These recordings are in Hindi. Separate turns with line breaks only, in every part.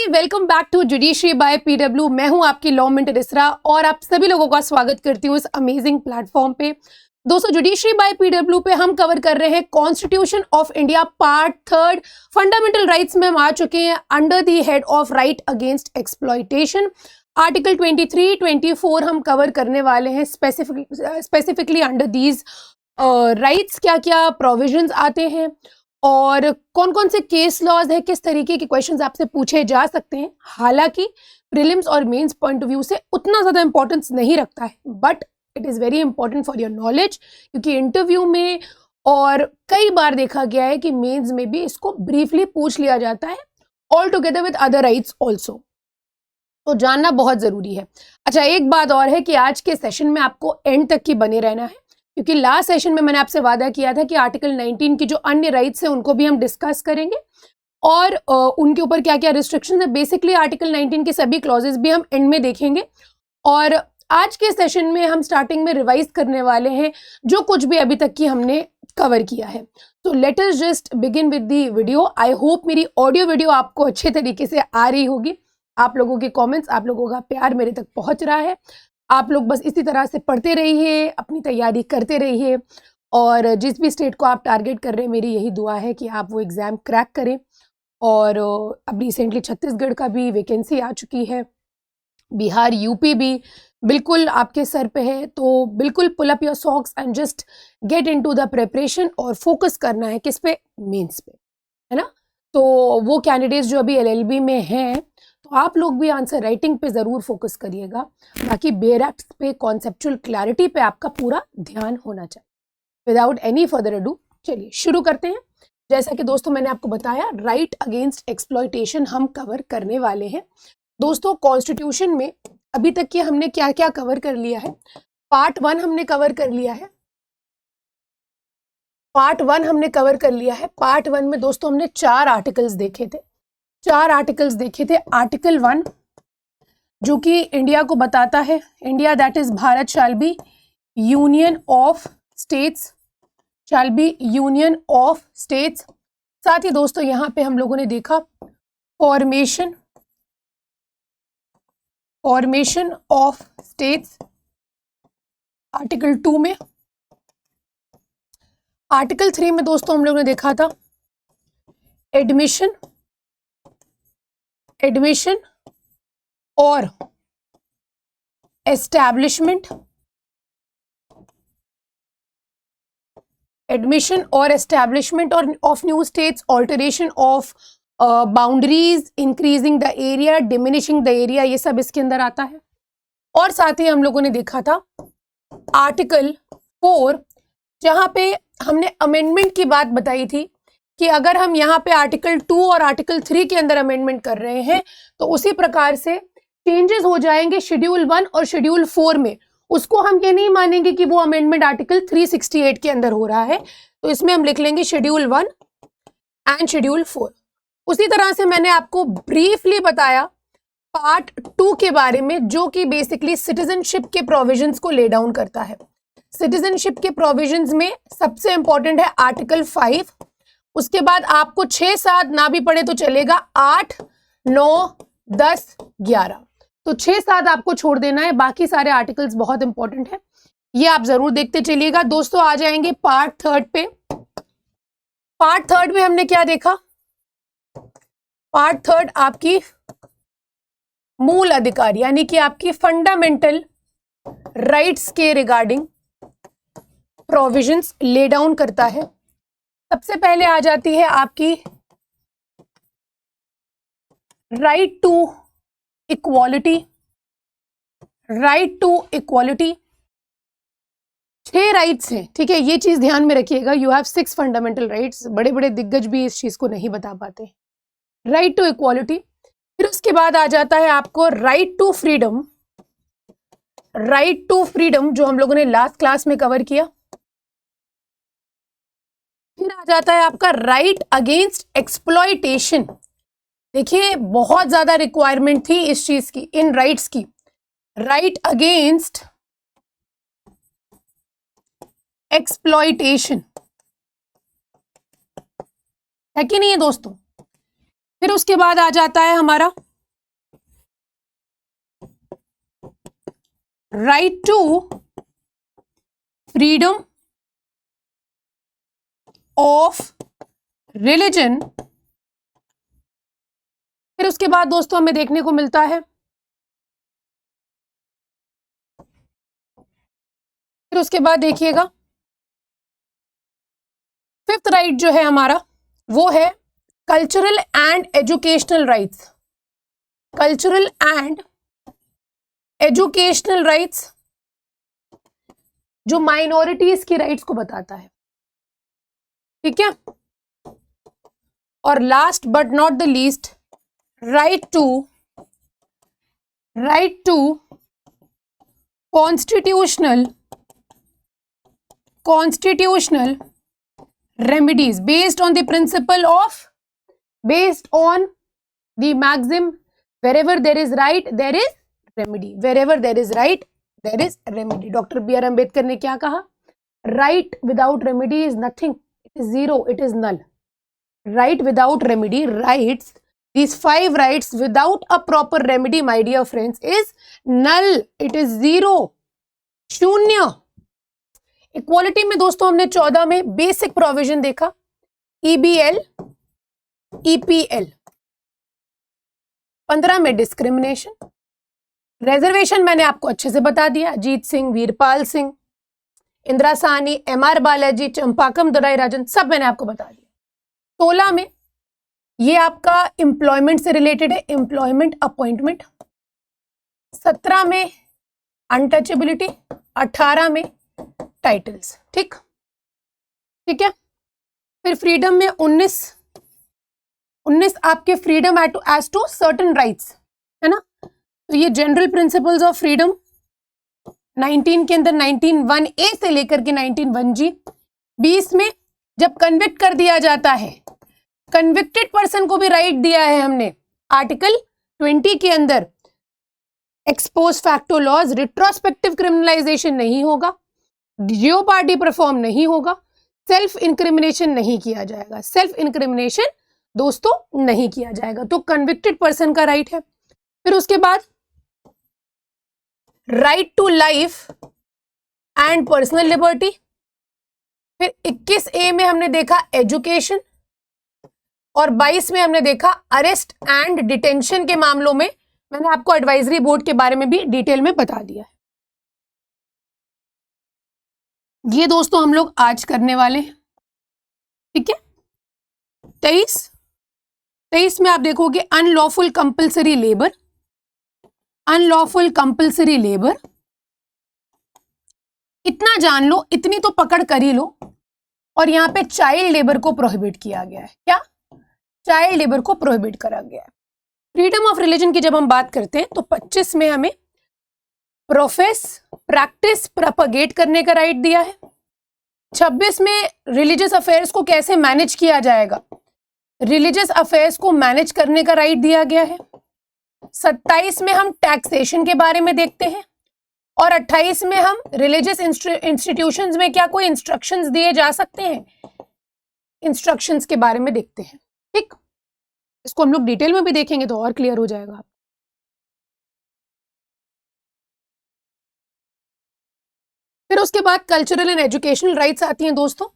Welcome back to judiciary by PW. मैं हूं आपकी लॉ मिंटर इसरा और आप सभी लोगों का स्वागत करती हूं इस अमेजिंग प्लेटफॉर्म पे। दोस्तों, जुडिशरी बाय पीडब्ल्यू पे हम कवर कर रहे हैं constitution of India part 3 fundamental rights में हम आ चुके हैं under the head of right against exploitation. Article 23, 24 हम कवर करने वाले हैं स्पेसिफिकली अंडर दीज राइट्स क्या क्या प्रोविजंस आते हैं और कौन कौन से केस लॉज है, किस तरीके के क्वेश्चंस आपसे पूछे जा सकते हैं। हालांकि प्रीलिम्स और मेंस पॉइंट ऑफ व्यू से उतना ज़्यादा इंपॉर्टेंस नहीं रखता है, but it is very important for your knowledge, क्योंकि इंटरव्यू में और कई बार देखा गया है कि मेंस में भी इसको ब्रीफली पूछ लिया जाता है all together with other rights also, तो जानना बहुत ज़रूरी है। अच्छा, एक बात और है कि आज के सेशन में आपको एंड तक ही बने रहना है, क्योंकि लास्ट सेशन में मैंने आपसे वादा किया था कि आर्टिकल 19 की जो अन्य राइट्स हैं उनको भी हम डिस्कस करेंगे और उनके ऊपर क्या क्या रिस्ट्रिक्शन है। बेसिकली आर्टिकल 19 के सभी क्लॉजेस भी हम एंड में देखेंगे और आज के सेशन में हम स्टार्टिंग में रिवाइज करने वाले हैं जो कुछ भी अभी तक की हमने कवर किया है। तो let us just begin with the video. I hope मेरी ऑडियो वीडियो आपको अच्छे तरीके से आ रही होगी। आप लोगों के कॉमेंट्स, आप लोगों का प्यार मेरे तक पहुंच रहा है। आप लोग बस इसी तरह से पढ़ते रहिए, अपनी तैयारी करते रहिए और जिस भी स्टेट को आप टारगेट कर रहे हैं, मेरी यही दुआ है कि आप वो एग्ज़ाम क्रैक करें। और अब रिसेंटली छत्तीसगढ़ का भी वैकेंसी आ चुकी है, बिहार, यूपी भी बिल्कुल आपके सर पे है, तो बिल्कुल pull up your socks and just get into the preparation और फोकस करना है किस पे, मेंस पे, है ना। तो वो कैंडिडेट्स जो अभी एलएलबी में हैं, तो आप लोग भी आंसर राइटिंग पे ज़रूर फोकस करिएगा। बाकी बेयर एक्ट्स पे, कॉन्सेप्चुअल क्लैरिटी पे आपका पूरा ध्यान होना चाहिए। विदाउट एनी फर्दर अडू चलिए शुरू करते हैं। जैसा कि दोस्तों मैंने आपको बताया, राइट अगेंस्ट एक्सप्लॉयटेशन हम कवर करने वाले हैं। दोस्तों, कॉन्स्टिट्यूशन में अभी तक की हमने क्या क्या कवर कर लिया है। पार्ट 1 हमने कवर कर लिया है। पार्ट 1 हमने कवर कर लिया है। पार्ट 1 में दोस्तों हमने 4 आर्टिकल्स देखे थे। 4 आर्टिकल्स देखे थे। आर्टिकल 1 जो कि इंडिया को बताता है, India that is Bharat shall be union of states, shall be union of states. साथ ही दोस्तों यहाँ पे हम लोगों ने देखा फॉर्मेशन ऑफ स्टेट्स आर्टिकल 2 में। आर्टिकल 3 में दोस्तों हम लोगों ने देखा था एडमिशन और एस्टैब्लिशमेंट और of new states, alteration of boundaries, increasing the area, diminishing the area, ये सब इसके अंदर आता है। और साथ ही हम लोगों ने देखा था आर्टिकल 4, जहां पे हमने अमेंडमेंट की बात बताई थी कि अगर हम यहाँ पे आर्टिकल 2 और आर्टिकल 3 के अंदर अमेंडमेंट कर रहे हैं तो उसी प्रकार से चेंजेस हो जाएंगे शेड्यूल 1 और शेड्यूल 4 में। उसको हम ये नहीं मानेंगे कि वो अमेंडमेंट आर्टिकल 368 के अंदर हो रहा है, तो इसमें हम लिख लेंगे शेड्यूल 1 एंड शेड्यूल 4। उसी तरह से मैंने आपको ब्रीफली बताया पार्ट 2 के बारे में, जो कि बेसिकली सिटीजनशिप के प्रोविजंस को ले डाउन करता है। सिटीजनशिप के प्रोविजंस में सबसे इंपॉर्टेंट है आर्टिकल 5। उसके बाद आपको 6, 7 ना भी पढ़े तो चलेगा, 8, 9, 10, 11, तो 6, 7 आपको छोड़ देना है। बाकी सारे आर्टिकल्स बहुत इंपॉर्टेंट है, ये आप जरूर देखते चलिएगा। दोस्तों आ जाएंगे पार्ट 3 पे। पार्ट 3 में हमने क्या देखा? पार्ट 3 आपकी मूल अधिकार यानी कि आपकी फंडामेंटल राइट्स के रिगार्डिंग प्रोविजंस ले डाउन करता है। सबसे पहले आ जाती है आपकी राइट टू इक्वालिटी। 6 राइट्स हैं, ठीक है, ये चीज ध्यान में रखिएगा। You have 6 fundamental rights. बड़े बड़े दिग्गज भी इस चीज को नहीं बता पाते। राइट टू इक्वालिटी, फिर उसके बाद आ जाता है आपको राइट टू फ्रीडम। जो हम लोगों ने लास्ट क्लास में कवर किया। फिर आ जाता है आपका राइट अगेंस्ट एक्सप्लॉयटेशन। देखिए, बहुत ज्यादा रिक्वायरमेंट थी इस चीज की, इन राइट्स की। राइट अगेंस्ट एक्सप्लॉयटेशन है कि नहीं है दोस्तों। फिर उसके बाद आ जाता है हमारा right to freedom of religion. फिर उसके बाद दोस्तों हमें देखने को मिलता है, फिर उसके बाद देखिएगा फिफ्थ राइट जो है हमारा वो है cultural and educational rights. Cultural and educational rights जो माइनॉरिटीज की राइट्स को बताता है, ठीक है। और last but not the least, right to constitutional remedies based on the principle of, based on the maxim, wherever there is right there is remedy, wherever there is right there is remedy। Doctor B R Ambedkar ने क्या कहा? right without remedy is nothing, it is zero, it is null। right without remedy, rights, these 5 rights without a proper remedy my dear friends is null, it is zero, शून्य। इक्वालिटी में दोस्तों हमने 14 में बेसिक प्रोविजन देखा, EBL, EPL। 15 में डिस्क्रिमिनेशन, रिजर्वेशन मैंने आपको अच्छे से बता दिया, अजीत सिंह, वीरपाल सिंह, इंदिरा साहनी, MR बालाजी, चंपाकम दोराई राजन, सब मैंने आपको बता दिया। 16 में ये आपका एम्प्लॉयमेंट से रिलेटेड है, एम्प्लॉयमेंट अपॉइंटमेंट। 17 में अनटचेबिलिटी, 18 में टाइटल्स, ठीक है। फिर फ्रीडम में 19 आपके freedom as to certain rights, है ना। तो ये जनरल प्रिंसिपल्स ऑफ फ्रीडम 19 के अंदर 19(1)A से लेकर के 19(1)G। 20 में जब कन्विक्ट कर दिया जाता है, कन्विक्टेड पर्सन को भी राइट दिया है हमने आर्टिकल 20 के अंदर, ex post facto laws, retrospective criminalisation नहीं होगा, जियोपार्डी परफॉर्म नहीं होगा, सेल्फ इंक्रिमिनेशन नहीं किया जाएगा, सेल्फ इंक्रिमिनेशन दोस्तों नहीं किया जाएगा। तो कन्विक्टेड पर्सन का राइट है। फिर उसके बाद right to life and personal liberty. फिर 21A में हमने देखा एजुकेशन, और 22 में हमने देखा अरेस्ट एंड डिटेंशन के मामलों में मैंने आपको एडवाइजरी बोर्ड के बारे में भी डिटेल में बता दिया है। ये दोस्तों हम लोग आज करने वाले हैं, ठीक है। 23 में आप देखोगे unlawful compulsory labour, unlawful compulsory labour. इतना जान लो, इतनी तो पकड़ कर ही लो। और यहाँ पे चाइल्ड लेबर को प्रोहिबिट किया गया है। क्या? चाइल्ड लेबर को प्रोहिबिट करा गया है। फ्रीडम ऑफ रिलीजन की जब हम बात करते हैं तो 25 में हमें प्रोफेस, प्रैक्टिस, प्रोपगेट करने का राइट दिया है। 26 में रिलीजियस अफेयर्स को कैसे मैनेज किया जाएगा, रिलीजियस अफेयर्स को मैनेज करने का राइट दिया गया है। 27 में हम टैक्सेशन के बारे में देखते हैं, और 28 में हम रिलीजियस इंस्टीट्यूशंस में क्या कोई इंस्ट्रक्शंस दिए जा सकते हैं, इंस्ट्रक्शंस के बारे में देखते हैं, ठीक। इसको हम लोग डिटेल में भी देखेंगे तो और क्लियर हो जाएगा। फिर उसके बाद कल्चरल एंड एजुकेशनल राइट्स आती हैं दोस्तों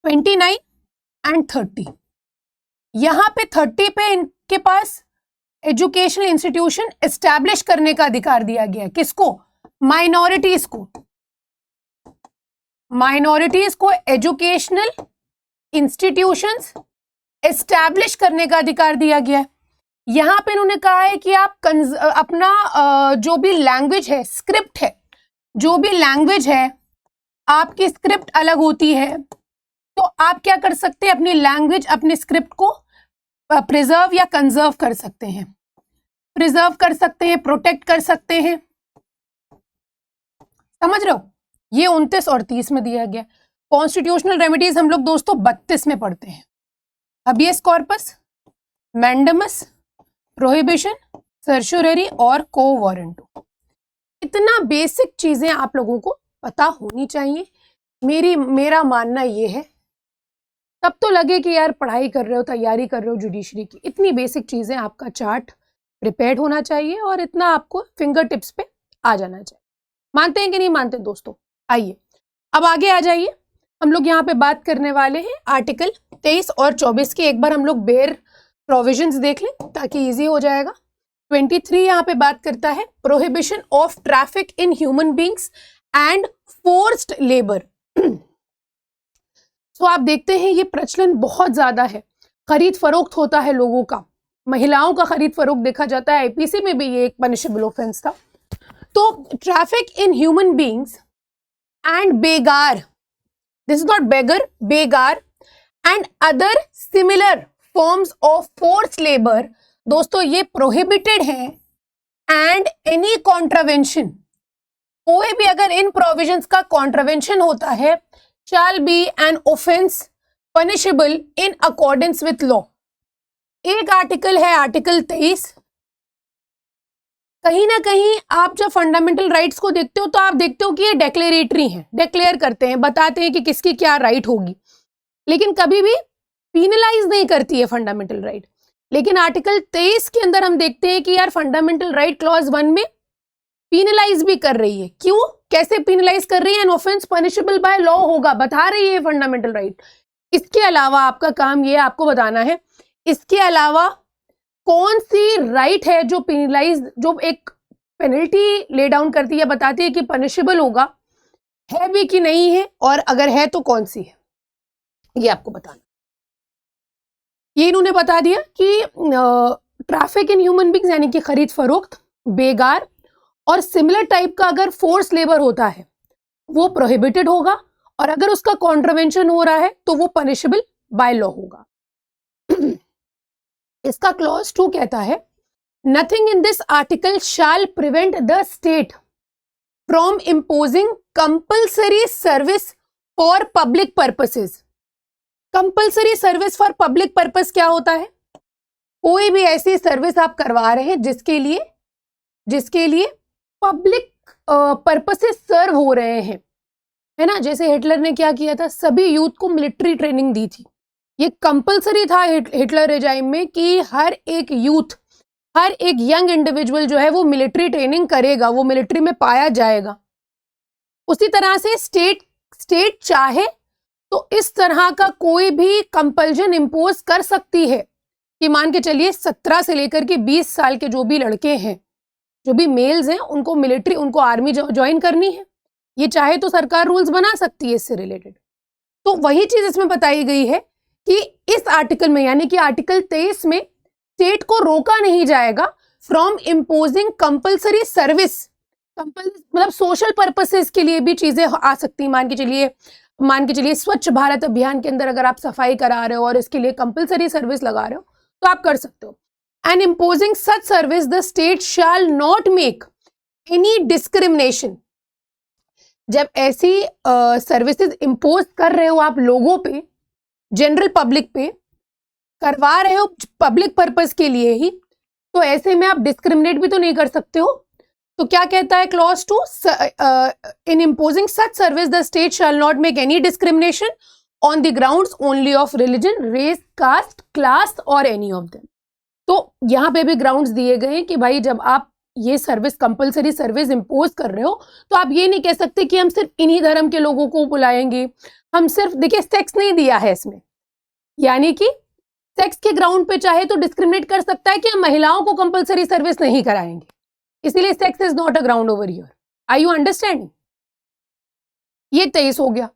29 एंड 30। यहां पे 30 पे इनके पास एजुकेशनल इंस्टीट्यूशन एस्टैब्लिश करने का अधिकार दिया गया है। किसको? माइनॉरिटीज को। माइनॉरिटीज को एजुकेशनल इंस्टीट्यूशंस एस्टैब्लिश करने का अधिकार दिया गया है। यहां पे इन्होंने कहा है कि आप अपना जो भी लैंग्वेज है, स्क्रिप्ट है, जो भी लैंग्वेज है, आपकी स्क्रिप्ट अलग होती है, तो आप क्या कर सकते हैं, अपनी लैंग्वेज, अपनी स्क्रिप्ट को प्रिजर्व या कंजर्व कर सकते हैं, प्रिजर्व कर सकते हैं, प्रोटेक्ट कर सकते हैं। समझ रहे हो? ये 29 और 30 में दिया गया। कॉन्स्टिट्यूशनल रेमेडीज हम लोग दोस्तों 32 में पढ़ते हैं। हबियस कॉर्पस, मैंडेमस, प्रोहिबिशन, सर्चुररी और को वारंटो। इतना बेसिक चीजें आप लोगों को पता होनी चाहिए। मेरा मानना ये है, तब तो लगे कि यार पढ़ाई कर रहे हो, तैयारी कर रहे हो जुडिशरी की। इतनी बेसिक चीजें, आपका चार्ट प्रिपेयर्ड होना चाहिए और इतना आपको फिंगर टिप्स पे आ जाना चाहिए। मानते हैं कि नहीं मानते दोस्तों? आइए अब आगे आ जाइए। हम लोग यहाँ पे बात करने वाले हैं आर्टिकल 23 और 24 की। एक बार हम लोग बेयर प्रोविजंस देख लें ताकि इजी हो जाएगा। 23 यहाँ पे बात करता है prohibition of traffic in human beings and forced labour. तो आप देखते हैं ये प्रचलन बहुत ज्यादा है, खरीद फरोख्त होता है लोगों का, महिलाओं का खरीद फरोख्त देखा जाता है। आईपीसी में भी ये एक पनिशेबल ऑफेंस था। तो traffic in human beings and begar, this is not beggar, begar and other similar forms of force labour, दोस्तों ये प्रोहिबिटेड है। एंड एनी कॉन्ट्रावेंशन, कोई भी अगर इन प्रोविजंस का कॉन्ट्रावेंशन होता है, shall be an offense punishable in accordance with law। एक आर्टिकल है आर्टिकल 23। कहीं ना कहीं आप जब फंडामेंटल राइट्स को देखते हो तो आप देखते हो कि ये डेक्लेरेटरी हैं, डिक्लेयर करते हैं, बताते हैं कि किसकी क्या राइट होगी, लेकिन कभी भी पीनलाइज नहीं करती है फंडामेंटल राइट। लेकिन आर्टिकल 23 के अंदर हम देखते हैं कि यार फंडामेंटल राइट क्लॉज 1 में पीनलाइज भी कर रही है। क्यों, कैसे पीनलाइज कर रही है? An offence punishable by law होगा, बता रही है फंडामेंटल राइट। इसके अलावा आपका काम ये आपको बताना है, इसके अलावा कौन सी राइट है जो पीनलाइज, जो एक पेनल्टी ले डाउन करती है, बताती है कि पनिशेबल होगा, है भी कि नहीं है, और अगर है तो कौन सी है, ये आपको बताना। ये इन्होंने बता दिया कि ट्रैफिक इन ह्यूमन बींग्स यानी कि खरीद फरोख्त, बेगार और सिमिलर टाइप का अगर फोर्स लेबर होता है वो प्रोहिबिटेड होगा, और अगर उसका कॉन्ट्रावेंशन हो रहा है तो वो पनिशेबल बाय लॉ होगा। इसका क्लॉज 2 कहता है nothing in this article shall prevent the state from imposing compulsory service for public purposes. Compulsory service for public purpose क्या होता है? कोई भी ऐसी सर्विस आप करवा रहे हैं जिसके लिए पब्लिक पर्पसेस सर्व हो रहे हैं, है ना। जैसे हिटलर ने क्या किया था, सभी यूथ को मिलिट्री ट्रेनिंग दी थी। ये कंपलसरी था हिटलर रेजाइम में कि हर एक यूथ, हर एक यंग इंडिविजुअल जो है वो मिलिट्री ट्रेनिंग करेगा, वो मिलिट्री में पाया जाएगा। उसी तरह से स्टेट चाहे तो इस तरह का कोई भी कंपल्जन इंपोज कर सकती है कि मान के चलिए 17 से लेकर के 20 साल के जो भी लड़के हैं, जो भी मेल्स हैं, उनको मिलिट्री, उनको आर्मी ज्वाइन करनी है, ये चाहे तो सरकार रूल्स बना सकती है इससे रिलेटेड। तो वही चीज इसमें बताई गई है कि इस आर्टिकल में यानी कि आर्टिकल 23 में स्टेट को रोका नहीं जाएगा फ्रॉम इम्पोजिंग कंपल्सरी सर्विस। मतलब सोशल पर्पसेस के लिए भी चीजें आ सकती हैं। मान के चलिए स्वच्छ भारत अभियान के अंदर अगर आप सफाई करा रहे हो और इसके लिए कंपल्सरी सर्विस लगा रहे हो तो आप कर सकते हो। And imposing such service the state shall not make any discrimination. जब ऐसी सर्विसेज इम्पोज कर रहे हो आप लोगों पे, जनरल पब्लिक पे करवा रहे हो पब्लिक पर्पस के लिए ही, तो ऐसे में आप डिस्क्रिमिनेट भी तो नहीं कर सकते हो। तो क्या कहता है clause 2, in imposing such service the state shall not make any discrimination on the grounds only of religion, race, caste, class और एनी ऑफ देम। तो यहाँ पे भी ग्राउंड्स दिए गए हैं कि भाई जब आप ये सर्विस, कंपलसरी सर्विस इम्पोज कर रहे हो तो आप ये नहीं कह सकते कि हम सिर्फ इन्हीं धर्म के लोगों को बुलाएंगे, हम सिर्फ, देखिए सेक्स नहीं दिया है इसमें, यानी कि सेक्स के ग्राउंड पे चाहे तो डिस्क्रिमिनेट कर सकता है कि हम महिलाओं को कंपलसरी सर्विस नहीं कराएंगे, इसीलिए sex is not a ground over here. Are you understanding? ये 23 हो गया।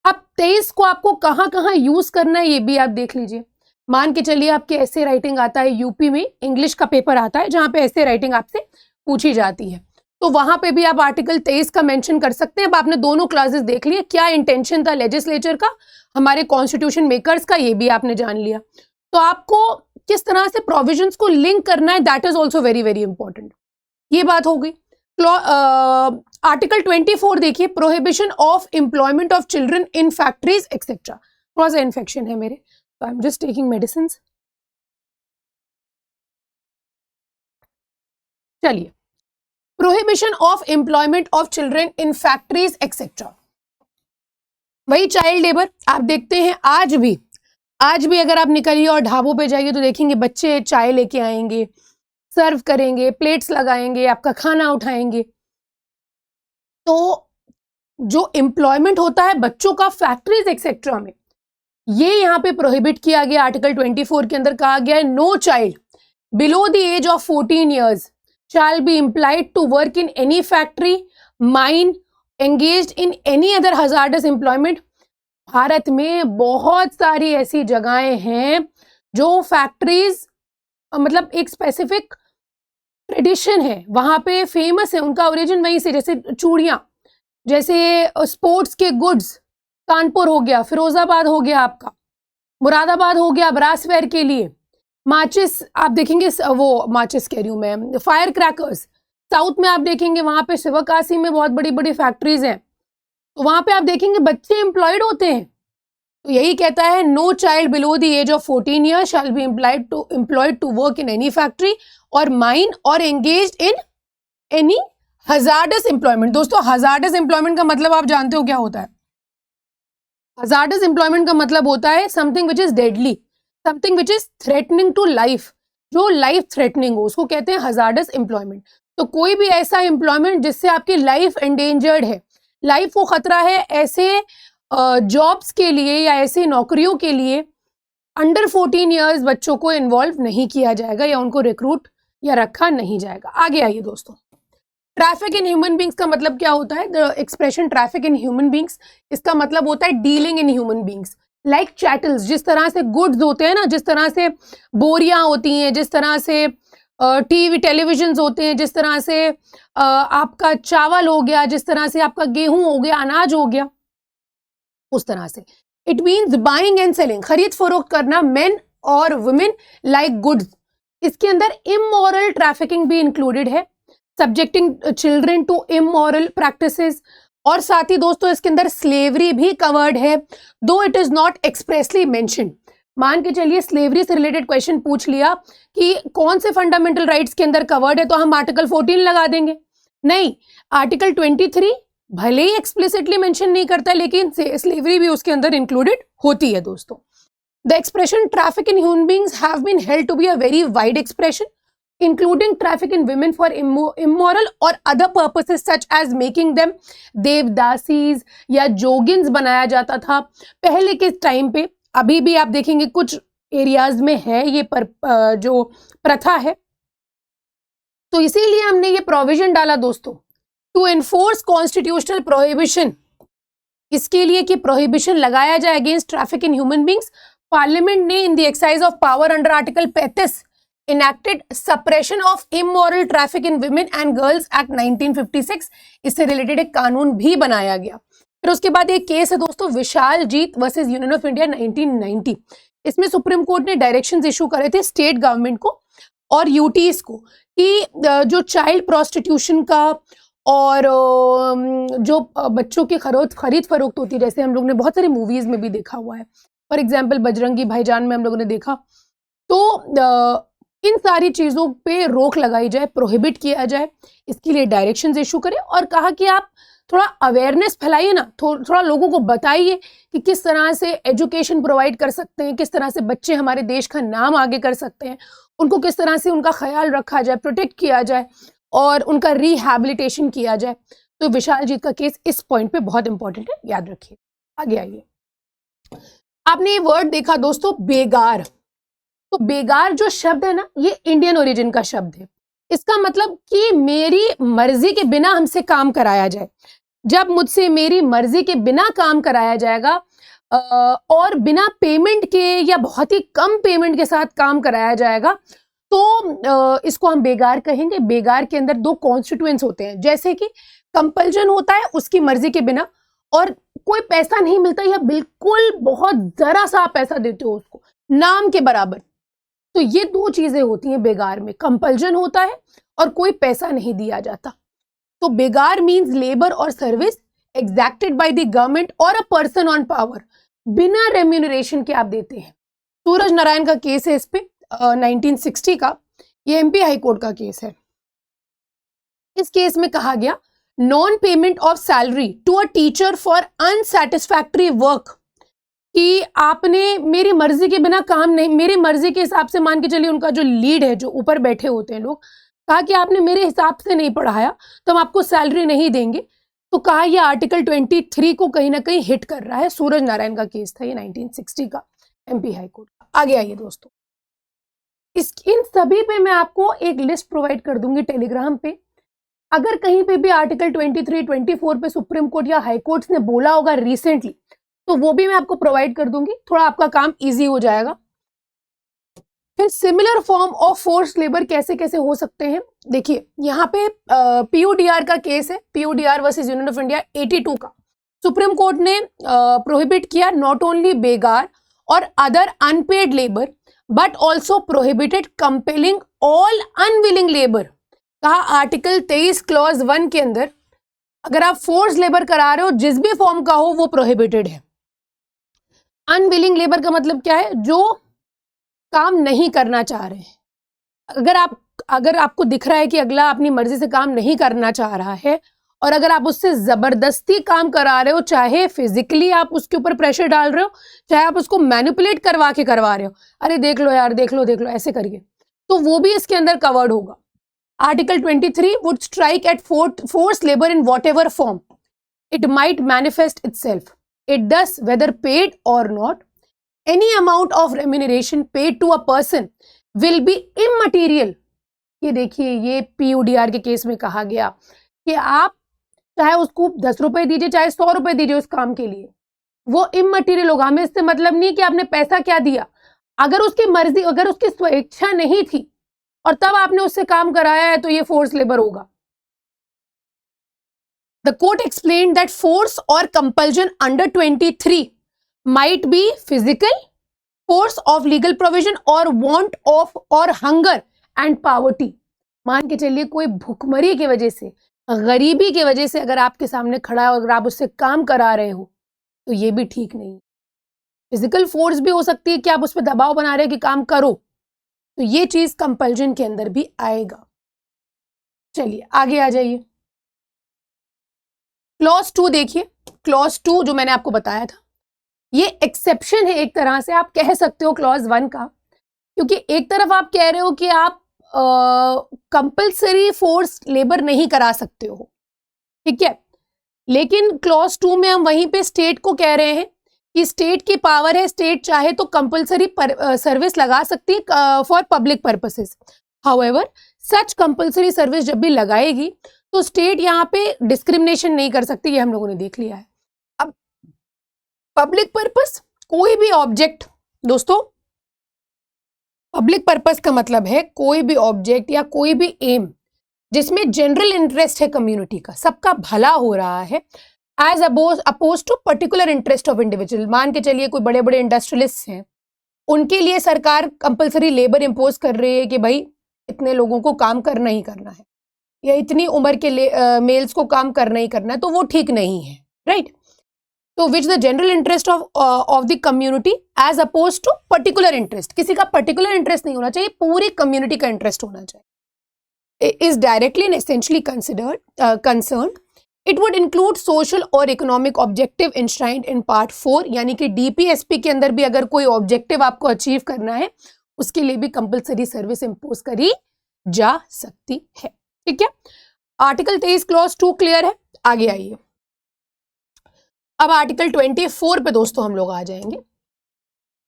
अब 23 को आपको कहां कहां यूज करना है ये भी आप देख लीजिए। मान के चलिए आपके ऐसे राइटिंग आता है, यूपी में इंग्लिश का पेपर आता है जहां पे ऐसे राइटिंग आपसे पूछी जाती है, तो वहां पे भी आप आर्टिकल 23 का मेंशन कर सकते हैं। अब आपने दोनों क्लासेस देख लिए, क्या इंटेंशन था लेजिस्लेचर का, हमारे कॉन्स्टिट्यूशन मेकर्स का, ये भी आपने जान लिया। तो आपको किस तरह से प्रोविजंस को लिंक करना है, that is also very very important. ये बात हो गई। आर्टिकल 24 देखिए, prohibition of employment of children in factories etcetera. थोड़ा सा इन्फेक्शन है मेरे, तो I am just taking medicine. चलिए, prohibition of employment of children in factories etcetera, वही चाइल्ड लेबर। आप देखते हैं आज भी अगर आप निकलिए और ढाबों पे जाइए तो देखेंगे बच्चे चाय लेके आएंगे, सर्व करेंगे, प्लेट्स लगाएंगे, आपका खाना उठाएंगे। तो जो एम्प्लॉयमेंट होता है बच्चों का फैक्ट्रीज एक्सेट्रा में, ये यहाँ पे प्रोहिबिट किया गया। आर्टिकल 24 के अंदर कहा गया है no child below the age of 14 years shall be employed to work in any factory, mine, engaged in any other hazardous employment। Bharat में बहुत सारी ऐसी जगहें हैं जो फैक्ट्रीज, मतलब एक स्पेसिफिक ट्रेडिशन है वहां पे, फेमस है, उनका ओरिजिन वहीं से, जैसे चूड़ियाँ, जैसे स्पोर्ट्स के गुड्स, कानपुर हो गया, फिरोजाबाद हो गया, आपका मुरादाबाद हो गया ब्रासवेयर के लिए, माचिस आप देखेंगे, वो माचिस कह रही हूँ मैं, फायर क्रैकर्स, साउथ में आप देखेंगे वहां पे शिवकाशी में बहुत बड़ी बड़ी फैक्ट्रीज हैं, तो वहां पे आप देखेंगे बच्चे एम्प्लॉयड होते हैं। तो यही कहता है no child below the age of 14 years shall be employed to work in any factory और माइन और engaged in any hazardous employment. दोस्तों हजार्डस एम्प्लॉयमेंट का मतलब आप जानते हो क्या होता है? हजार्डस एम्प्लॉयमेंट का मतलब होता है something which is deadly, something which is threatening to life, जो लाइफ थ्रेटनिंग हो उसको कहते हैं हजार्डस एम्प्लॉयमेंट। तो कोई भी ऐसा एम्प्लॉयमेंट जिससे आपकी लाइफ एंडेंजर्ड है, लाइफ को खतरा है, ऐसे जॉब्स के लिए या ऐसी नौकरियों के लिए अंडर 14 years बच्चों को इन्वॉल्व नहीं किया जाएगा या उनको रिक्रूट या रखा नहीं जाएगा। आगे आइए दोस्तों, ट्रैफिक इन ह्यूमन बींग्स का मतलब क्या होता है? The expression traffic in human beings, इसका मतलब होता है dealing in human beings like chattels. जिस तरह से गुड्स होते हैं ना, जिस तरह से बोरियां होती हैं, जिस तरह से टीवी टेलीविजन होते हैं, जिस तरह से आपका चावल हो गया, जिस तरह से आपका गेहूं हो गया, अनाज हो गया, उस तरह से। It means buying and selling, खरीद फरोख्त करना, मेन और वुमेन लाइक गुड्स। इसके अंदर इमोरल ट्रैफिकिंग भी इंक्लूडेड है, subjecting children to immoral practices, और साथ ही दोस्तों इसके अंदर स्लेवरी भी कवर्ड है, दो it is not expressly mentioned. मान के चलिए स्लेवरी से रिलेटेड क्वेश्चन पूछ लिया कि कौन से फंडामेंटल राइट्स के अंदर कवर्ड है, तो हम आर्टिकल 14 लगा देंगे। नहीं, आर्टिकल 23 भले ही एक्सप्लिसिटली मेंशन नहीं करता है, लेकिन स्लेवरी भी उसके अंदर इंक्लूडेड होती है दोस्तों। The expression traffic in human beings have been held to be a very wide expression, including traffic in women for immoral or other purposes such as making them devadasis या जोगिन्स बनाया जाता था पहले के टाइम पे। अभी भी आप देखेंगे कुछ एरियाज में है ये जो प्रथा है। तो इसीलिए हमने ये प्रोविजन डाला दोस्तों, टू एनफोर्स कॉन्स्टिट्यूशनल प्रोहिबिशन, इसके लिए कि प्रोहिबिशन लगाया जाए against traffic in human beings. Parliament ने in the exercise of power under article 35 enacted suppression of immoral traffic in women and girls act 1956, इससे रिलेटेड एक कानून भी बनाया गया। फिर उसके बाद एक केस है दोस्तों विशाल जीत वर्सेस यूनियन ऑफ इंडिया 1990। इसमें सुप्रीम कोर्ट ने डायरेक्शंस इशू करे थे स्टेट गवर्नमेंट को और यूटीज को कि जो चाइल्ड प्रोस्टिट्यूशन का और जो बच्चों की खरीद फरोख्त होती है, जैसे हम लोग ने बहुत सारी मूवीज में भी देखा हुआ है, फॉर एग्जाम्पल बजरंगी भाईजान में हम लोगों ने देखा, तो इन सारी चीज़ों पे रोक लगाई जाए, प्रोहिबिट किया जाए। इसके लिए डायरेक्शंस इशू करें और कहा कि आप थोड़ा अवेयरनेस फैलाइए ना, थोड़ा लोगों को बताइए कि किस तरह से एजुकेशन प्रोवाइड कर सकते हैं, किस तरह से बच्चे हमारे देश का नाम आगे कर सकते हैं, उनको किस तरह से उनका ख्याल रखा जाए, प्रोटेक्ट किया जाए और उनका रिहैबिलिटेशन किया जाए। तो विशाल जीत का केस इस पॉइंट पे बहुत इंपॉर्टेंट है, याद रखिए। आगे आइए, आपने ये वर्ड देखा दोस्तों बेगार। तो बेगार जो शब्द है ना, ये इंडियन ओरिजिन का शब्द है। इसका मतलब कि मेरी मर्जी के बिना हमसे काम कराया जाए। जब मुझसे मेरी मर्जी के बिना काम कराया जाएगा और बिना पेमेंट के या बहुत ही कम पेमेंट के साथ काम कराया जाएगा, तो इसको हम बेगार कहेंगे। बेगार के अंदर दो कॉन्स्टिट्यूएंट्स होते हैं, जैसे कि कंपल्जन होता है उसकी मर्जी के बिना, और कोई पैसा नहीं मिलता या बिल्कुल बहुत जरा सा पैसा देते हो उसको नाम के बराबर। तो ये दो चीजें होती हैं बेगार में, कंपल्जन होता है और कोई पैसा नहीं दिया जाता। तो बेगार मींस लेबर और सर्विस एग्जैक्टेड बाय द गवर्नमेंट और अ पर्सन ऑन पावर, बिना रेम्यूनरेशन के आप देते हैं। सूरज नारायण का केस है इस पे 1960 का, ये एमपी हाई कोर्ट का केस है। इस केस में कहा गया non payment of salary to a teacher for unsatisfactory work, कि आपने मेरी मर्जी के बिना काम नहीं, मेरी मर्जी के हिसाब से, मान के चलिए उनका जो लीड है, जो ऊपर बैठे होते हैं लोग, कहा कि आपने मेरे हिसाब से नहीं पढ़ाया तो हम आपको सैलरी नहीं देंगे। तो तो कहा यह आर्टिकल 23 को कहीं ना कहीं हिट कर रहा है। सूरज नारायण का केस था ये 1960 का, एमपी हाई कोर्ट का। आगे आइए दोस्तों, इन सभी पे मैं आपको एक लिस्ट प्रोवाइड कर दूंगी टेलीग्राम पे। अगर कहीं पे भी आर्टिकल 23, 24 पे सुप्रीम कोर्ट या हाई कोर्ट ने बोला होगा रिसेंटली, तो वो भी मैं आपको प्रोवाइड कर दूंगी, थोड़ा आपका काम इजी हो जाएगा। फिर similar form of force labour कैसे कैसे हो सकते हैं, देखिए यहाँ पे पीयूडीआर का केस है, PUDR versus union of India 82 का। सुप्रीम कोर्ट ने प्रोहिबिट किया नॉट ओनली बेगार और other unpaid labour but also prohibited compelling all unwilling labour. कहा आर्टिकल 23 क्लॉज 1 के अंदर अगर आप फोर्स लेबर करा रहे हो जिस भी फॉर्म का हो वो प्रोहिबिटेड है। अनविलिंग लेबर का मतलब क्या है, जो काम नहीं करना चाह रहे हैं। अगर आपको दिख रहा है कि अगला अपनी मर्जी से काम नहीं करना चाह रहा है और अगर आप उससे जबरदस्ती काम करा रहे हो, चाहे फिजिकली आप उसके ऊपर प्रेशर डाल रहे हो, चाहे आप उसको मैनिपुलेट करवा रहे हो, अरे देख लो यार, देख लो ऐसे करके, तो वो भी इसके अंदर कवर्ड होगा। Article 23 would strike at force labour in whatever form it might manifest itself, it does whether paid और not, any amount of remuneration paid to a person will be immaterial। ये देखिए, ये पीयूडीआर के केस में कहा गया कि आप चाहे उसको 10 रुपए दीजिए चाहे 100 रुपए दीजिए उस काम के लिए, वो इमटेरियल होगा। हमें इससे मतलब नहीं कि आपने पैसा क्या दिया, अगर उसकी मर्जी, अगर उसकी स्वेच्छा नहीं थी और तब आपने उससे काम कराया है तो ये फोर्स लेबर होगा। The court explained that force or compulsion under 23 might be physical, force of legal provision or want of or hunger and poverty। मान के चलिए कोई भूखमरी की वजह से, गरीबी की वजह से अगर आपके सामने खड़ा है और अगर आप उससे काम करा रहे हो तो ये भी ठीक नहीं। फिजिकल फोर्स भी हो सकती है कि आप उस पर दबाव बना रहे हो कि काम करो, तो ये चीज कंपल्जन के अंदर भी आएगा। चलिए आगे आ जाइए, क्लॉज 2 देखिए। क्लॉज 2 जो मैंने आपको बताया था, ये एक्सेप्शन है एक तरह से, आप कह सकते हो क्लॉज 1 का, क्योंकि एक तरफ आप कह रहे हो कि आप कंपल्सरी फोर्स लेबर नहीं करा सकते हो, ठीक है, लेकिन क्लॉज 2 में हम वहीं पे स्टेट को कह रहे हैं कि स्टेट की पावर है, स्टेट चाहे तो कंपल्सरी सर्विस लगा सकती है for public purposes. However such compulsory service जब भी लगाएगी तो स्टेट यहाँ पे डिस्क्रिमिनेशन नहीं कर सकती, ये हम लोगों ने देख लिया है। अब पब्लिक पर्पस, कोई भी ऑब्जेक्ट, दोस्तों पब्लिक पर्पस का मतलब है कोई भी ऑब्जेक्ट या कोई भी एम जिसमें जनरल इंटरेस्ट है कम्युनिटी का, सबका भला हो रहा है, as opposed to particular interest of individual. मान के चलिए कोई बड़े बड़े इंडस्ट्रियलिस्ट हैं, उनके लिए सरकार कंपल्सरी लेबर इम्पोज कर रही है कि भाई इतने लोगों को काम करना ही करना है या इतनी उम्र के मेल्स को काम करना ही करना है, तो वो ठीक नहीं है, राइट। तो which the general interest of the community as opposed to particular interest, किसी का पर्टिकुलर इंटरेस्ट नहीं होना चाहिए, पूरी कम्युनिटी का इंटरेस्ट होना चाहिए, is directly and essentially concerned. It would include social और इकोनॉमिक ऑब्जेक्टिव इंश्राइंड इन पार्ट 4, यानी कि डीपीएसपी के अंदर भी अगर कोई ऑब्जेक्टिव आपको अचीव करना है उसके लिए भी कंपल्सरी सर्विस इंपोज करी जा सकती है, ठीक है। आर्टिकल 23 क्लॉज 2 क्लियर है। आगे आइए, अब आर्टिकल 24 पे दोस्तों हम लोग आ जाएंगे।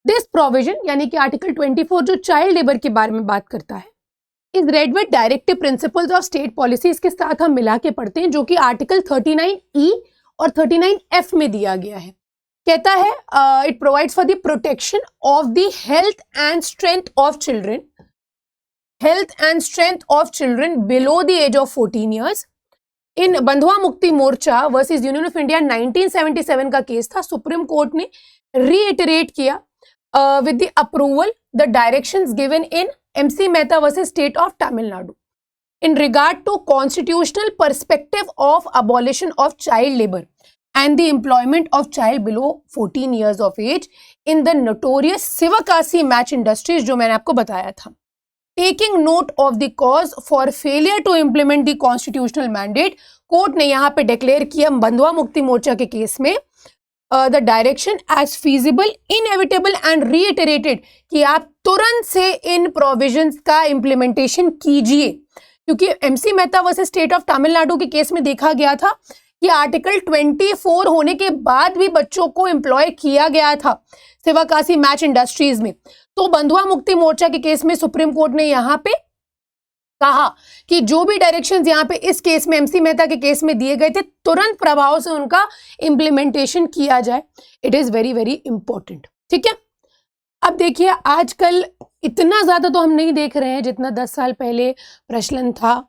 दिस प्रोविजन यानी कि आर्टिकल 24 जो चाइल्ड लेबर के बारे में बात करता है, is read with directive principles of state policy, इसके साथ हम मिला के पढ़ते हैं, जो कि आर्टिकल 39E और 39F में दिया गया है। कहता है it provides for the protection of the health and strength of children, health and strength of children below the age of 14 years. In Bandhua Mukti Morcha versus union of India 1977 का केस था। सुप्रीम कोर्ट ने रीइटरेट किया with the approval the directions given in MC Mehta versus State of Tamil Nadu in regard to constitutional perspective of abolition of child labor and the employment of child below 14 years of age in the notorious Sivakasi match industries, जो मैंने आपको बताया था। Taking note of the cause for failure to implement the constitutional mandate, court ने यहाँ पे डिक्लेयर किया बंधुआ मुक्ति मोर्चा के केस में the direction as feasible, inevitable and reiterated कि आप तुरंत से इन प्रोविजंस का इम्प्लीमेंटेशन कीजिए, क्योंकि MC Mehta versus state of Tamil Nadu के केस में देखा गया था कि आर्टिकल 24 होने के बाद भी बच्चों को एम्प्लॉय किया गया था शिवकाशी मैच इंडस्ट्रीज में। तो बंधुआ मुक्ति मोर्चा के केस में सुप्रीम कोर्ट ने यहाँ पे कहा कि जो भी डायरेक्शंस यहाँ पे इस केस में एमसी मेहता के केस में दिए गए थे तुरंत प्रभाव से उनका इम्प्लीमेंटेशन किया जाए। It is very very important. ठीक है, अब देखिए आजकल इतना ज्यादा तो हम नहीं देख रहे हैं जितना 10 साल पहले प्रचलन था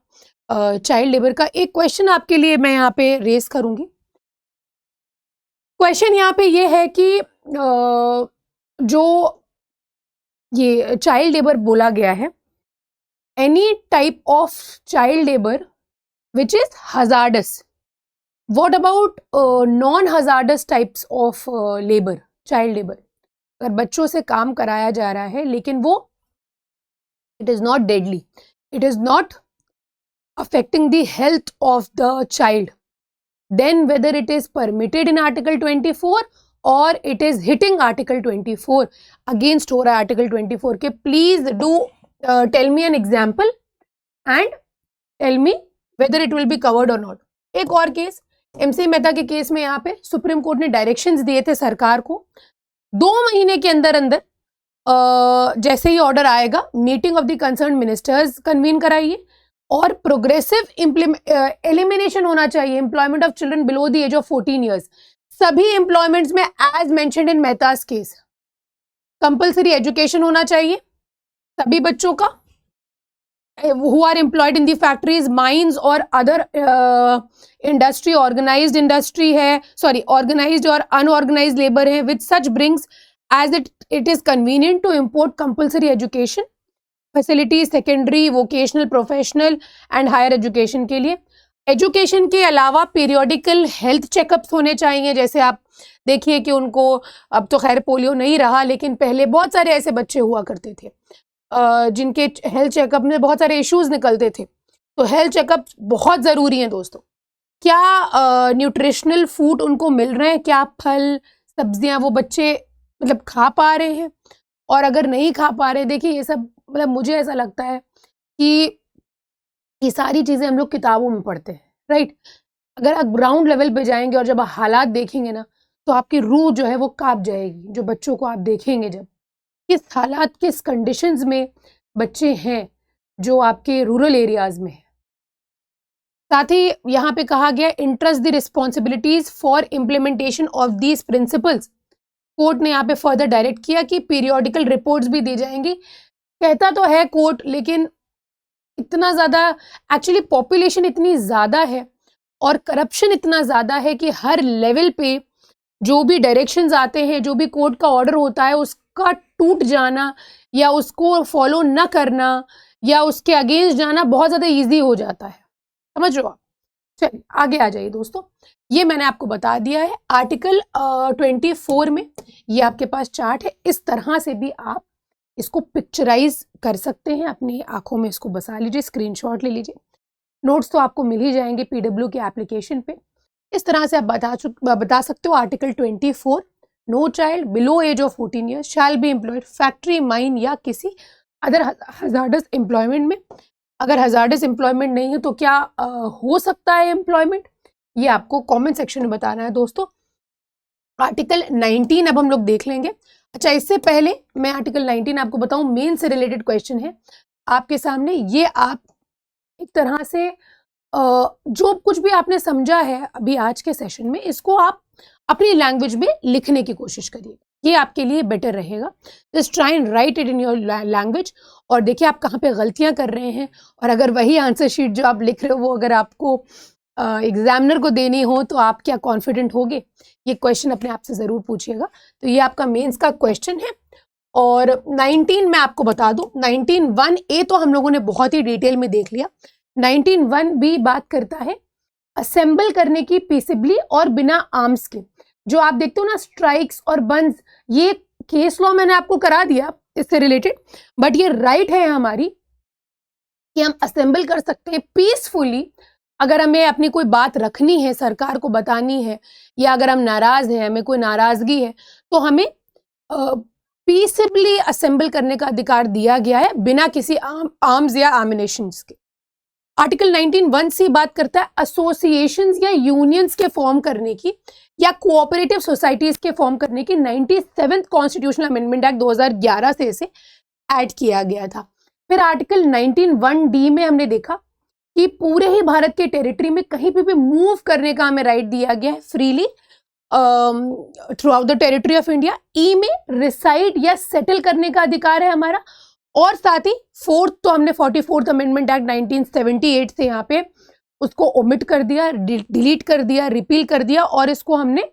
चाइल्ड लेबर का। एक क्वेश्चन आपके लिए मैं यहाँ पे रेस करूंगी। क्वेश्चन यहाँ पे ये है कि जो ये चाइल्ड लेबर बोला गया है, any type of child labour which is hazardous, what about non hazardous types of labour, child labour. अगर बच्चों से काम कराया जा रहा है लेकिन वो it is not deadly, it is not affecting the health of the child, then whether it is permitted in article 24 or it is hitting article 24, against हो रहा है article 24 के। please do tell me an example and tell me whether it will be covered or not। एक और केस एमसी मेहता के केस में यहाँ पे सुप्रीम कोर्ट ने डायरेक्शंस दिए थे सरकार को 2 महीने के अंदर अंदर जैसे ही ऑर्डर आएगा meeting of the concern ministers convene कराइए और प्रोग्रेसिव एलिमिनेशन होना चाहिए employment of children below the age of 14 years. सभी एम्प्लॉयमेंट्स में as mentioned in Mehta's case compulsory education होना चाहिए सभी बच्चों का who are employed in the factories, mines और other industry, organized industry है, sorry organized और unorganized labor है, which such brings as it is convenient to import compulsory education facilities, secondary, vocational, professional and higher education के लिए। एजुकेशन के अलावा पीरियोडिकल हेल्थ चेकअप्स होने चाहिए। जैसे आप देखिए कि उनको अब तो खैर पोलियो नहीं रहा लेकिन पहले बहुत सारे ऐसे बच्चे हुआ करते थे जिनके हेल्थ चेकअप में बहुत सारे इश्यूज निकलते थे, तो हेल्थ चेकअप बहुत ज़रूरी हैं दोस्तों। क्या न्यूट्रिशनल फूड उनको मिल रहे हैं, क्या फल सब्जियां वो बच्चे मतलब खा पा रहे हैं, और अगर नहीं खा पा रहे, देखिए ये सब मतलब मुझे ऐसा लगता है कि ये सारी चीज़ें हम लोग किताबों में पढ़ते हैं, राइट। अगर आप ग्राउंड लेवल पे जाएंगे और जब आप हालात देखेंगे ना तो आपकी रूह जो है वो कांप जाएगी। जो बच्चों को आप देखेंगे जब किस हालात किस कंडीशंस में बच्चे हैं जो आपके रूरल एरियाज में है। साथ ही यहाँ पे कहा गया interest the responsibilities for implementation of these principles. Court ने यहाँ पे फर्दर डायरेक्ट किया कि पीरियोडिकल रिपोर्ट्स भी दी जाएंगी। कहता तो है कोर्ट, लेकिन इतना ज़्यादा एक्चुअली पॉपुलेशन इतनी ज़्यादा है और करप्शन इतना ज़्यादा है कि हर लेवल पे जो भी डायरेक्शंस आते हैं, जो भी कोर्ट का ऑर्डर होता है, उसका टूट जाना या उसको फॉलो न करना या उसके अगेंस्ट जाना बहुत ज़्यादा ईजी हो जाता है। समझ रहे हो आप? चलिए आगे आ जाइए दोस्तों। ये मैंने आपको बता दिया है आर्टिकल 24 में ये आपके पास चार्ट है। इस तरह से भी आप इसको पिक्चराइज कर सकते हैं, अपनी आंखों में इसको बसा लीजिए, स्क्रीनशॉट ले लीजिए। नोट्स तो आपको मिल ही जाएंगे पीडब्ल्यू के एप्लीकेशन पे। इस तरह से आप बता सकते हो article 24, no child below age of 14 years shall be employed factory, mine या किसी अदर हजार्डस एम्प्लॉयमेंट में। अगर हजार्डस एम्प्लॉयमेंट नहीं है तो क्या हो सकता है एम्प्लॉयमेंट, ये आपको कमेंट सेक्शन में बताना है दोस्तों। आर्टिकल 19 अब हम लोग देख लेंगे। अच्छा, इससे पहले मैं आर्टिकल 19 आपको बताऊं, मेन से रिलेटेड क्वेश्चन है आपके सामने। ये आप एक तरह से जो कुछ भी आपने समझा है अभी आज के सेशन में, इसको आप अपनी लैंग्वेज में लिखने की कोशिश करिए, ये आपके लिए बेटर रहेगा। Just try and right it in your language और देखिए आप कहाँ पे गलतियाँ कर रहे हैं, और अगर वही आंसर शीट जो आप लिख रहे हो वो अगर आपको एग्जामिनर को देनी हो तो आप क्या कॉन्फिडेंट होगे, ये क्वेश्चन अपने आप से ज़रूर पूछिएगा। तो ये आपका मेंस का क्वेश्चन है। और 19 मैं आपको बता दूं, 19(1)(a) तो हम लोगों ने बहुत ही डिटेल में देख लिया। 19(1)(b) बात करता है असेंबल करने की पीसिबली और बिना आर्म्स के। जो आप देखते हो ना स्ट्राइक्स और बंस, ये केस लॉ मैंने आपको करा दिया इससे रिलेटेड, बट ये राइट है हमारी कि हम असेंबल कर सकते हैं पीसफुली। अगर हमें अपनी कोई बात रखनी है, सरकार को बतानी है, या अगर हम नाराज हैं, हमें कोई नाराजगी है, तो हमें पीसफुली असेंबल करने का अधिकार दिया गया है बिना किसी आर्म्स या एमिनेशंस के। आर्टिकल 19(1)(c) बात करता है एसोसिएशंस या यूनियंस के फॉर्म करने की या कोऑपरेटिव सोसाइटीज के फॉर्म करने की। 97th कॉन्स्टिट्यूशनल अमेंडमेंट एक्ट 2011 से इसे ऐड किया गया था। फिर आर्टिकल 19(1)(d) में हमने देखा कि पूरे ही भारत के टेरिटरी में कहीं पे भी मूव करने का हमें राइट दिया गया है freely throughout the territory of India. ई में रिसाइड या सेटल करने का अधिकार है हमारा। और साथ ही फोर्थ तो हमने 44th अमेंडमेंट एक्ट 1978 से यहाँ पे उसको ओमिट कर दिया, डिलीट कर दिया, रिपील कर दिया और इसको हमने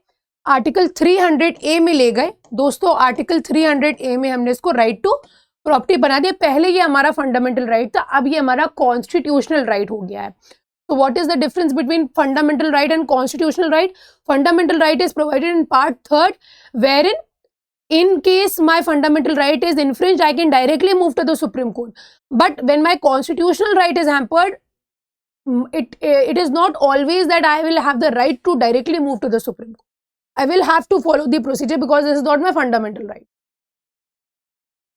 आर्टिकल 300A में ले गए। दोस्तों आर्टिकल 300A में हमने इसको राइट टू प्रॉपर्टी बना दिया। पहले ये हमारा फंडामेंटल राइट था, अब ये हमारा कॉन्स्टिट्यूशनल राइट हो गया है। So what is the difference between fundamental right and constitutional right? Fundamental right is provided in part 3rd, wherein in case my fundamental right is infringed, I can directly move to the Supreme Court. But when my constitutional right is hampered, it is not always that I will have the right to directly move to the Supreme Court. I will have to follow the procedure because this is not my fundamental right.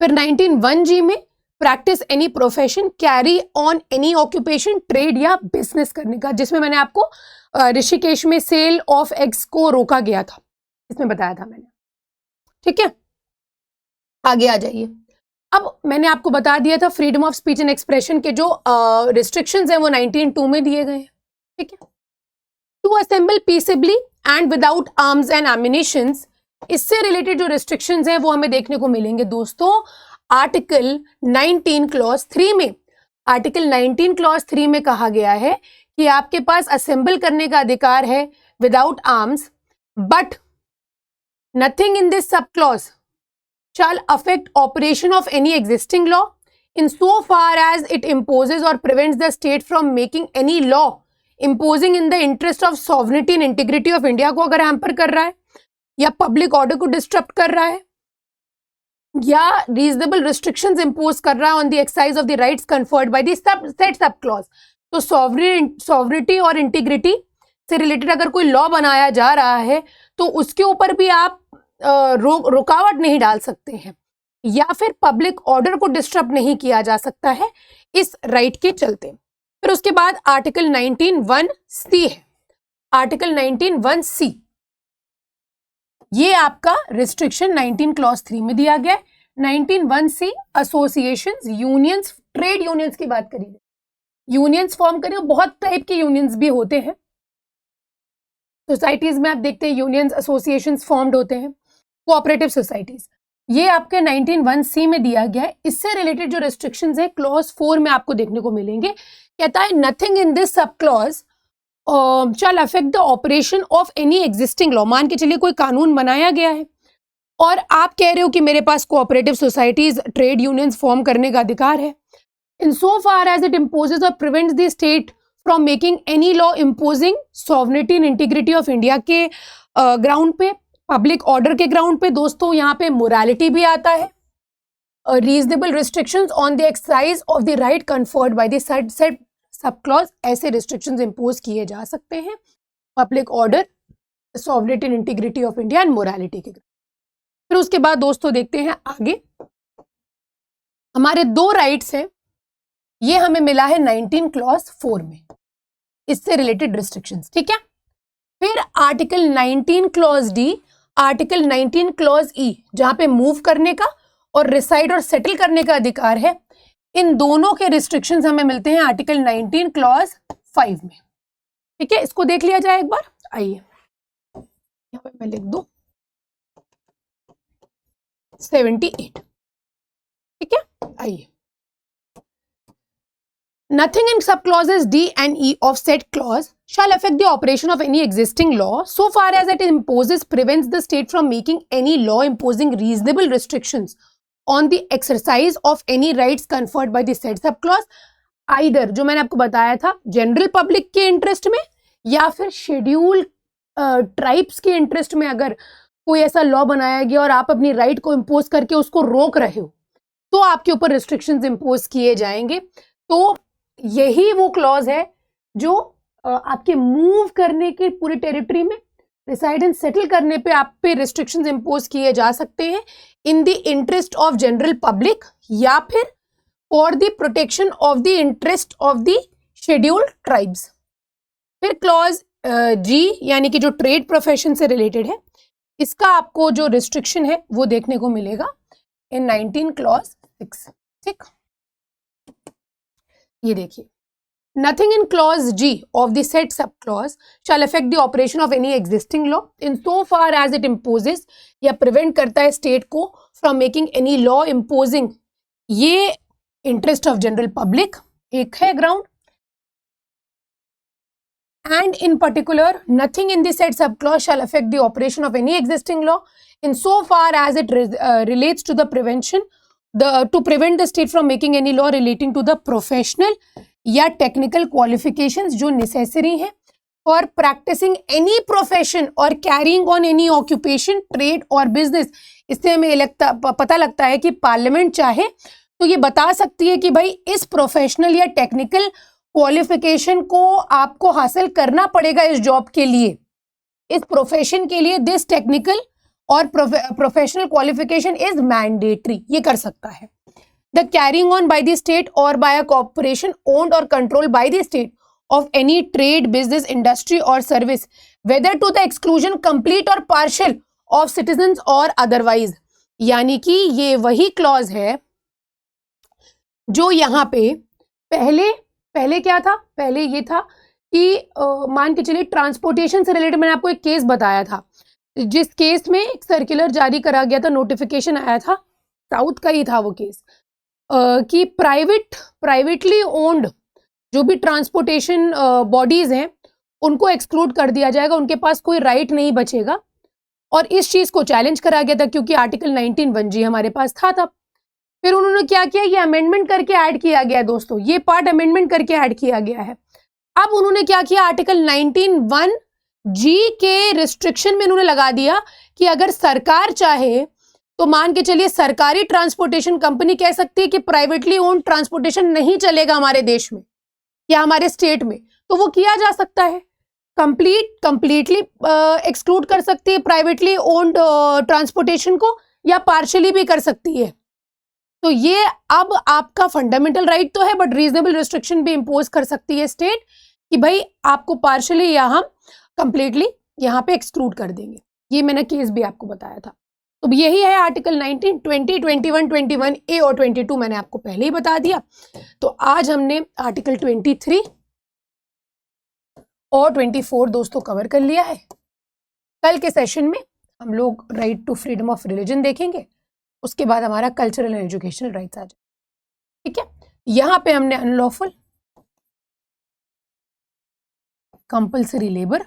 फिर 19(1)(g) में practice any profession, carry on any occupation, trade या बिजनेस करने का, जिसमें मैंने आपको ऋषिकेश में सेल ऑफ एग्स को रोका गया था, इसमें बताया था मैंने। ठीक है, आगे आ जाइए। अब मैंने आपको बता दिया था freedom of speech and expression के जो रिस्ट्रिक्शंस हैं वो 19(2) में दिए गए हैं। ठीक है, to assemble peacefully and without arms and ammunitions, इससे रिलेटेड जो रिस्ट्रिक्शंस हैं वो हमें देखने को मिलेंगे दोस्तों आर्टिकल 19 क्लॉज 3 में। आर्टिकल 19 क्लॉज 3 में कहा गया है कि आपके पास असेंबल करने का अधिकार है without arms, but nothing in this sub clause shall affect operation of any existing law in so far as it imposes or prevents the state from making any law imposing in the interest of sovereignty and integrity of India को अगर हैम्पर कर रहा है या पब्लिक ऑर्डर को डिस्टर्ब कर रहा है या रीजनेबल रिस्ट्रिक्शंस इंपोज कर रहा है on the exercise of the rights conferred by the said sub clause. तो सॉवरिटी और इंटीग्रिटी से रिलेटेड अगर कोई लॉ बनाया जा रहा है तो उसके ऊपर भी आप रुकावट नहीं डाल सकते हैं या फिर पब्लिक ऑर्डर को डिस्टर्ब नहीं किया जा सकता है इस राइट के चलते। फिर उसके बाद आर्टिकल 19(1)(c) है। आर्टिकल 19(1)(c) ये आपका रिस्ट्रिक्शन 19 क्लॉज 3 में दिया गया है। 19(1)(c) associations, unions, trade unions की बात करिए, यूनियंस फॉर्म करें, बहुत टाइप के यूनियंस भी होते हैं सोसाइटीज में, आप देखते हैं यूनियंस एसोसिएशंस फॉर्म्ड होते हैं, कोऑपरेटिव सोसाइटीज। ये आपके 19(1)(c) में दिया गया है। इससे रिलेटेड जो रिस्ट्रिक्शंस है क्लॉज 4 में आपको देखने को मिलेंगे। कहता है nothing in this sub clause shall affect the operation of any existing law. मान के चलिए कोई कानून बनाया गया है और आप कह रहे हो कि मेरे पास cooperative societies, trade unions form करने का अधिकार है, in so far as it imposes और prevents the state from making any law imposing sovereignty and integrity of India के ग्राउंड पे, पब्लिक ऑर्डर के ग्राउंड पे दोस्तों यहाँ पे मोरालिटी भी आता है, reasonable restrictions on the exercise of the right conferred by the said sub clause, ऐसे रिस्ट्रिक्शंस इंपोज किए जा सकते हैं public order, sovereignty and integrity of India and morality के। फिर उसके बाद दोस्तों देखते हैं आगे, हमारे 2 राइट्स हैं, ये हमें मिला है 19 क्लॉज 4 में, इससे रिलेटेड रिस्ट्रिक्शंस। ठीक है, फिर article 19 clause D, article 19 clause ई, जहां पे मूव करने का और रिसाइड और सेटल करने का अधिकार है, इन दोनों के रिस्ट्रिक्शंस हमें मिलते हैं आर्टिकल 19 क्लॉज 5 में। ठीक है, इसको देख लिया जाए एक बार। आइए यहां पे मैं लिख दूं 78। ठीक है, आइए, Nothing in subclauses D and E of said clause shall affect the operation of any existing law so far as it imposes, prevents the state from making any law imposing reasonable restrictions on the exercise of any rights conferred by the said subclause, either जो मैंने आपको बताया था जनरल पब्लिक के इंटरेस्ट में या फिर शेड्यूल ट्राइब्स के इंटरेस्ट में। अगर कोई ऐसा लॉ बनाया गया और आप अपनी राइट को इम्पोज करके उसको रोक रहे हो तो आपके ऊपर रिस्ट्रिक्शंस इम्पोज किए जाएंगे। तो यही वो क्लॉज है जो आपके मूव करने के पूरे टेरिटरी में रिसाइड एंड सेटल करने पे आप पे रिस्ट्रिक्शंस इंपोज किए जा सकते हैं in the interest of general public या फिर for the protection of the interest of the scheduled tribes. फिर क्लॉज जी यानी कि जो ट्रेड प्रोफेशन से रिलेटेड है, इसका आपको जो रिस्ट्रिक्शन है वो देखने को मिलेगा इन 19 क्लॉज 6। ठीक, ये देखिए, nothing in clause G of the said sub clause shall affect the operation of any existing law in so far as it imposes या प्रिवेंट करता है स्टेट को from making any law imposing ये इंटरेस्ट ऑफ जनरल पब्लिक, एक है ground. And in particular, nothing in the said subclause shall affect the operation of any existing law in so far as it relates to the prevention, to prevent the state from making any law relating to the professional या technical qualifications जो necessary हैं for practicing any profession or carrying on any occupation, trade or business। इससे हमें पता लगता है कि पार्लियामेंट चाहे तो ये बता सकती है कि भाई इस प्रोफेशनल या टेक्निकल क्वालिफिकेशन को आपको हासिल करना पड़ेगा इस जॉब के लिए, इस प्रोफेशन के लिए दिस टेक्निकल और प्रोफेशनल क्वालिफिकेशन इज मैंडेटरी, ये कर सकता है। The carrying on by the state और बाय अ कॉर्पोरेशन ओन्ड और control by the state of any trade, business, industry और service whether to the exclusion complete और पार्शियल ऑफ सिटीजन्स और अदरवाइज। यानी कि ये वही क्लॉज है जो यहाँ पे पहले क्या था, पहले ये था कि मान के चलिए ट्रांसपोर्टेशन से रिलेटेड मैंने आपको एक केस बताया था, जिस केस में एक सर्कुलर जारी करा गया था, नोटिफिकेशन आया था, साउथ का ही था वो केस, कि प्राइवेटली ओन्ड जो भी ट्रांसपोर्टेशन बॉडीज हैं उनको एक्सक्लूड कर दिया जाएगा, उनके पास कोई राइट नहीं बचेगा। और इस चीज़ को चैलेंज करा गया था क्योंकि आर्टिकल 19(1) हमारे पास था तब। फिर उन्होंने क्या किया, ये अमेंडमेंट करके ऐड किया गया दोस्तों, ये पार्ट अमेंडमेंट करके ऐड किया गया है। अब उन्होंने क्या किया, आर्टिकल 19(1) के रिस्ट्रिक्शन में उन्होंने लगा दिया कि अगर सरकार चाहे तो मान के चलिए सरकारी ट्रांसपोर्टेशन कंपनी कह सकती है कि प्राइवेटली ओन्ड ट्रांसपोर्टेशन नहीं चलेगा हमारे देश में या हमारे स्टेट में, तो वो किया जा सकता है। कंप्लीटली एक्सक्लूड कर सकती है प्राइवेटली ओन्ड ट्रांसपोर्टेशन को या पार्शियली भी कर सकती है। तो ये अब आपका फंडामेंटल राइट तो है, बट रीजनेबल रिस्ट्रिक्शन भी इम्पोज कर सकती है स्टेट कि भाई आपको पार्शियली या हम कंप्लीटली यहाँ पे एक्सक्लूड कर देंगे। ये मैंने केस भी आपको बताया था। तो यही है आर्टिकल 19, 20, 21, 21A और 22 मैंने आपको पहले ही बता दिया। तो आज हमने आर्टिकल 23 और 24 दोस्तों कवर कर लिया है। कल के सेशन में हम लोग right to freedom of religion देखेंगे, उसके बाद हमारा कल्चरल एंड एजुकेशनल राइट्स आ जाए। ठीक है, यहां पे हमने अनलॉफुल, कंपल्सरी लेबर,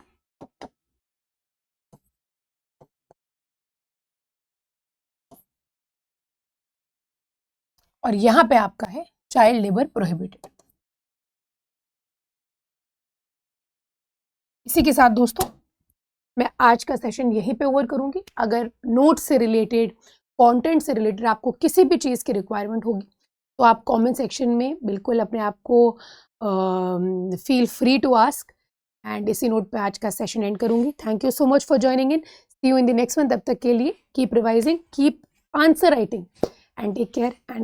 और यहां पे आपका है चाइल्ड लेबर प्रोहिबिटेड। इसी के साथ दोस्तों मैं आज का सेशन यहीं पे ओवर करूंगी। अगर नोट से रिलेटेड, कंटेंट से रिलेटेड आपको किसी भी चीज़ की रिक्वायरमेंट होगी तो आप कमेंट सेक्शन में बिल्कुल अपने आप को feel free to ask. And इसी नोट पे आज का सेशन एंड करूंगी। Thank you so much for joining in. See you in the next one. तब तक के लिए keep revising, keep answer writing and take care and